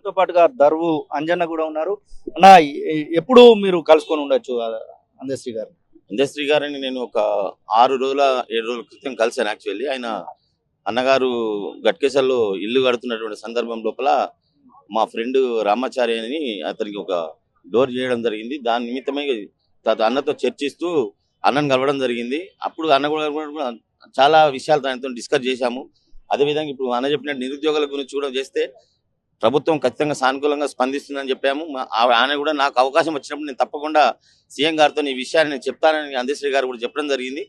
మనతో పాటుగా దర్వు అంజన్న కూడా ఉన్నారు. అన్న ఎప్పుడు మీరు కలుసుకొని ఉండొచ్చు అందశ్రీ గారు? అందశ్రీ గారిని నేను ఒక 6 రోజుల 7 రోజుల క్రితం కలిసాను. యాక్చువల్లీ ఆయన అన్నగారు గట్కేసర్లో ఇల్లు కడుతున్నటువంటి సందర్భం లోపల మా ఫ్రెండ్ రామాచారి అని అతనికి ఒక డోర్ చేయడం జరిగింది. దాని నిమిత్తమై అన్నతో చర్చిస్తూ అన్నను కలవడం జరిగింది. అప్పుడు అన్న కూడా చాలా విషయాలు ఆయనతో డిస్కస్ చేశాము. అదేవిధంగా ఇప్పుడు అన్న చెప్పినట్టు నిరుద్యోగుల గురించి కూడా చేస్తే ప్రభుత్వం ఖచ్చితంగా సానుకూలంగా స్పందిస్తుందని చెప్పాము. ఆయన కూడా నాకు అవకాశం వచ్చినప్పుడు నేను తప్పకుండా సీఎం గారితో ఈ విషయాన్ని నేను చెప్తానని అందశ్రీ గారు కూడా చెప్పడం జరిగింది.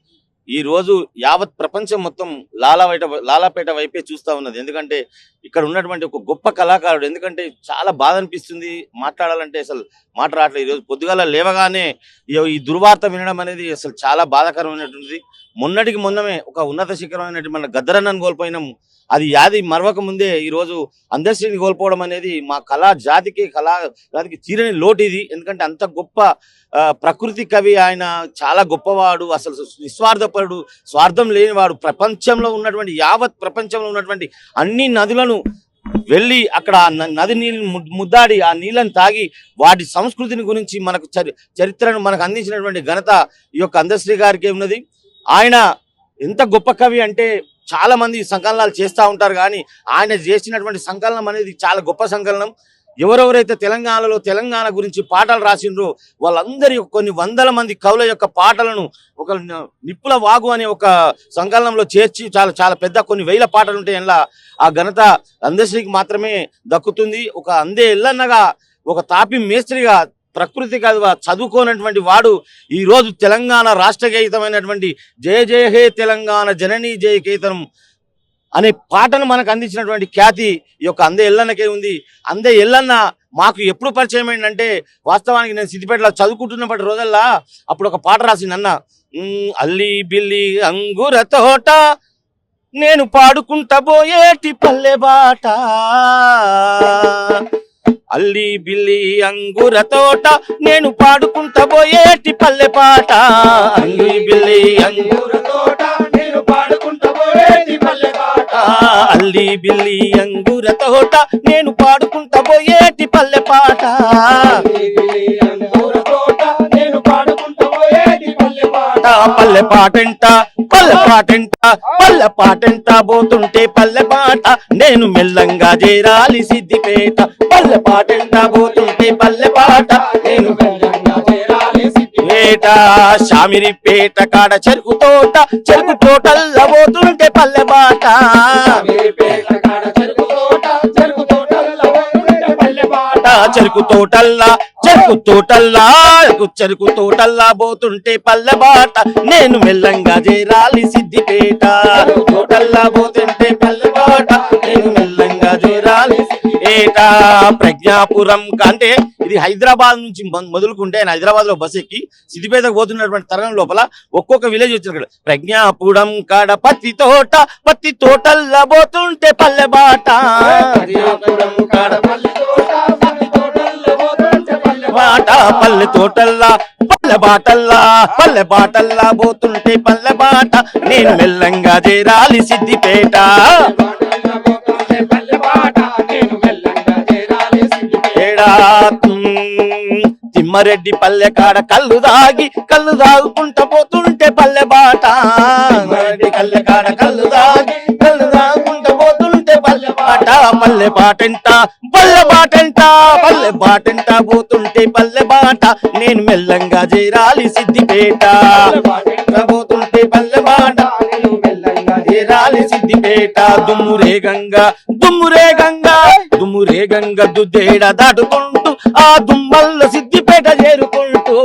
ఈ రోజు యావత్ ప్రపంచం మొత్తం లాలాపేట వైపే చూస్తూ ఉన్నది. ఎందుకంటే ఇక్కడ ఉన్నటువంటి ఒక గొప్ప కళాకారుడు. ఎందుకంటే చాలా బాధ అనిపిస్తుంది, మాట్లాడాలంటే అసలు మాట రావట్లేదు. ఈరోజు పొద్దుగాల లేవగానే ఈ దుర్వార్త వినడం అనేది అసలు చాలా బాధాకరమైనటువంటిది. మొన్నటికి మొన్నమే ఒక ఉన్నత శిఖరమైనటువంటి మన గద్దరన్నను కోల్పోయినాము. అది యాది మరవక ముందే ఈరోజు అందశ్రీని కోల్పోవడం అనేది మా కళా జాతికి తీరని లోటు ఇది. ఎందుకంటే అంత గొప్ప ప్రకృతి కవి ఆయన, చాలా గొప్పవాడు, అసలు నిస్వార్థపరుడు, స్వార్థం లేనివాడు. ప్రపంచంలో ఉన్నటువంటి యావత్ ప్రపంచంలో ఉన్నటువంటి అన్ని నదులను వెళ్ళి అక్కడ నది నీళ్ళు ముద్దాడి ఆ నీళ్ళని తాగి వాటి సంస్కృతిని గురించి మనకు చరిత్రను మనకు అందించినటువంటి ఘనత ఈ యొక్క అందశ్రీ గారికి ఉన్నది. ఆయన ఎంత గొప్ప కవి అంటే చాలా మంది సంకలనాలు చేస్తూ ఉంటారు, కానీ ఆయన చేసినటువంటి సంకలనం అనేది చాలా గొప్ప సంకలనం. ఎవరెవరైతే తెలంగాణ గురించి పాటలు రాసిండ్రో వాళ్ళందరి కొన్ని వందల మంది కవుల యొక్క పాటలను ఒక నిప్పుల వాగు అనే ఒక సంకలనంలో చేర్చి చాలా పెద్ద కొన్ని వేల పాటలు ఉంటాయి. ఇలా ఆ ఘనత అందశ్రీకి మాత్రమే దక్కుతుంది. ఒక అందే ఎల్లన్నగా, ఒక తాపి మేస్త్రిగా, ప్రకృతి కవిగా చదువుకోనటువంటి వాడు ఈ రోజు తెలంగాణ రాష్ట్ర గీతమైనటువంటి జయ జయ హే తెలంగాణ జననీ జయ కేతనం అనే పాటను మనకు అందించినటువంటి ఖ్యాతి ఈ యొక్క అందే ఎల్లన్నకే ఉంది. అందే ఎల్లన్న మాకు ఎప్పుడు పరిచయం ఏంటంటే, వాస్తవానికి నేను సిద్దిపేటలో చదువుకుంటున్నప్పటి రోజుల్లో అప్పుడు ఒక పాట రాసింది అన్న. అల్లి బిల్లి అంగుర తోట నేను పాడుకుంటా పోయేటి పల్లె బాట, అల్లి బిల్లి అంగుర తోట నేను పాడుకుంటా పోయేటి పల్లె పాట, అల్లి బిల్లి అంగుర తోట నేను పాడుకుంటా పోయేటి పల్లె పాట, అల్లి బిల్లి అంగుర తోట నేను పాడుకుంటా పోయేటి పల్లె పాట, పల్లె పాటంట పల్లె పాటంట పోతుంటే పల్లె పాట నేను మెల్లంగా చేరాలి సిద్దిపేట, పల్లె పాటంట పోతుంటే పల్లె పాట నేను మెల్లంగా చేరాలి సిద్దిపేట, శామిరిపేట కాడ చెరుకు తోటల్లా పోతుంటే పల్లె బాట, చెరుకు తోటల్లా పోతుంటే పల్లె బాట నేను మెల్లంగా చేరాలి సిద్దిపేట, తోటల్లా పోతుంటే పల్లె బాట నేను మెల్లంగా చేరాలి సిద్దిపేట. ప్రజ్ఞాపురం అంటే ఇది హైదరాబాద్ నుంచి మొదలుకుంటే ఆయన హైదరాబాద్ లో బస్ ఎక్కి సిద్దిపేటకు పోతున్నటువంటి తరుణం లోపల ఒక్కొక్క విలేజ్ వచ్చిన ప్రజ్ఞాపురం కాడ పత్తి తోటల్లా పోతుంటే పల్లె బాట, పల్లె తోటల్లా పల్లె బాటల్లా పోతుంటే పల్లె బాట నేను మెల్లంగా చేరాలి సిద్దిపేట, తిమ్మారెడ్డి పల్లె కాడ కళ్ళు దాగుకుంటా పోతుంటే పల్లె బాట, పల్లె కాడ కళ్ళు దాగుకుంటా పోతుంటే పల్లె బాట, పల్లె బాటంట పోతుంటే పల్లె బాట నేను మెల్లంగా చేరాలి సిద్దిపేట, పోతుంటే పల్లె బాట నేను మెల్లంగా చేరాలి సిద్దిపేట, దుమ్మురే గంగ దుద్దేడ దాటుకుంటూ ఆ దుమ్మల్ల సిద్దిపేట చేరుకుంటూ,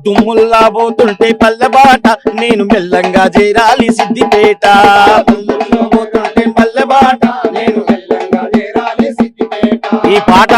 దుమ్ముల్లా పోతుంటే పల్లె బాట నేను మెల్లంగా చేరాలి సిద్దిపేట, పోతుంటే పల్లె బాట నేను మెల్లంగా చేరాలి సిద్దిపేట. ఈ పాట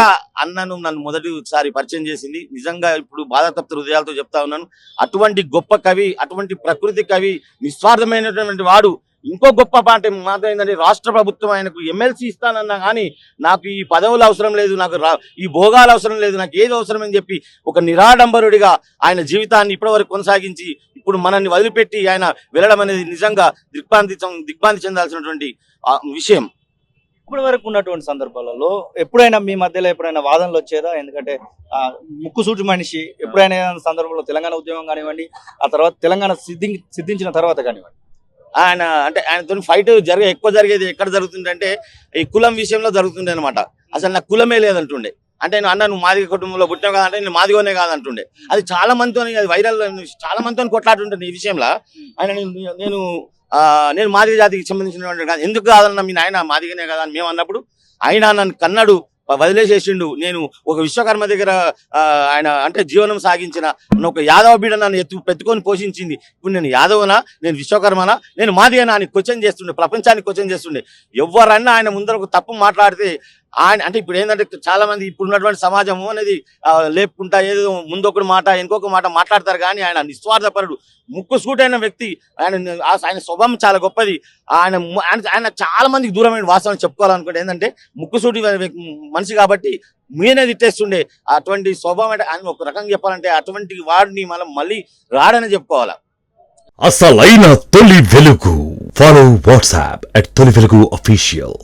నన్ను మొదటిసారి పరిచయం చేసింది. నిజంగా ఇప్పుడు బాధాతప్త హృదయాలతో చెప్తా ఉన్నాను. అటువంటి గొప్ప కవి, అటువంటి ప్రకృతి కవి, నిస్వార్థమైనటువంటి వాడు. ఇంకో గొప్ప పాట మాత్రం ఏంటంటే, రాష్ట్ర ప్రభుత్వం ఆయనకు ఎమ్మెల్సీ ఇస్తానన్నా కానీ నాకు ఈ పదవులు అవసరం లేదు, నాకు ఈ భోగాలు అవసరం లేదు, నాకు ఏది అవసరం అని చెప్పి ఒక నిరాడంబరుడిగా ఆయన జీవితాన్ని ఇప్పటివరకు కొనసాగించి ఇప్పుడు మనల్ని వదిలిపెట్టి ఆయన వెళ్ళడం అనేది నిజంగా దిగ్భ్రాంతి చెందాల్సినటువంటి విషయం. ఇప్పటి వరకు ఉన్నటువంటి సందర్భాలలో ఎప్పుడైనా మీ మధ్యలో ఎప్పుడైనా వాదనలు వచ్చేదా? ఎందుకంటే ముక్కుసూటి మనిషి ఎప్పుడైనా ఏదైనా సందర్భంలో తెలంగాణ ఉద్యమం కానివ్వండి, ఆ తర్వాత తెలంగాణ సిద్ధించిన తర్వాత కానివ్వండి, ఆయనతో ఫైట్ ఎక్కువ జరిగేది ఎక్కడ జరుగుతుందంటే ఈ కులం విషయంలో జరుగుతుండే అనమాట. అసలు నాకు కులమే లేదంటుండే. అంటే నువ్వు మాదిగ కుటుంబంలో పుట్టావు కదా అంటే నేను మాదిగోనే కాదంటుండే. అది చాలా మందితో అది వైరల్, చాలా మందితో కొట్లాడుతుంటుంది ఈ విషయంలో. ఆయన నేను మాదిగ జాతికి సంబంధించినటువంటి కాదు, ఎందుకు కాదన్న మీ నాయన మాదిగనే కదా అని మేము అన్నప్పుడు ఆయన నన్ను కన్నడు, వదిలేసేసిండు. నేను ఒక విశ్వకర్మ దగ్గర ఆయన అంటే జీవనం సాగించిన ఒక యాదవ బిడ్డ నన్ను పెట్టుకొని పోషించింది. ఇప్పుడు నేను యాదవనా, నేను విశ్వకర్మనా, నేను మాదిగనా అని క్వశ్చన్ చేస్తుండే, ప్రపంచానికి క్వశ్చన్ చేస్తుండే. ఎవరన్నా ఆయన ముందర ఒక తప్పు మాట్లాడితే ఆయన అంటే ఇప్పుడు ఏంటంటే చాలా మంది ఇప్పుడు ఉన్నటువంటి సమాజము అనేది లేపుకుంటా ఏదో ముందొకటి మాట ఇంకొక మాట మాట్లాడతారు. కానీ ఆయన నిస్వార్థపరుడు, ముక్కుసూటైన వ్యక్తి. ఆయన స్వభావం చాలా గొప్పది. ఆయన చాలా మందికి దూరమైన వాస్తవం చెప్పుకోవాలనుకుంటే ఏంటంటే ముక్కుసూటి మనిషి కాబట్టి మీనే తిట్టేస్తుండే. అటువంటి స్వభావం అంటే ఆయన ఒక రకంగా చెప్పాలంటే అటువంటి వాడిని మనం మళ్ళీ రాడని చెప్పుకోవాలా. అసలైన తొలి వెలుగు. ఫాలో వాట్సాప్ @తొలి వెలుగు official.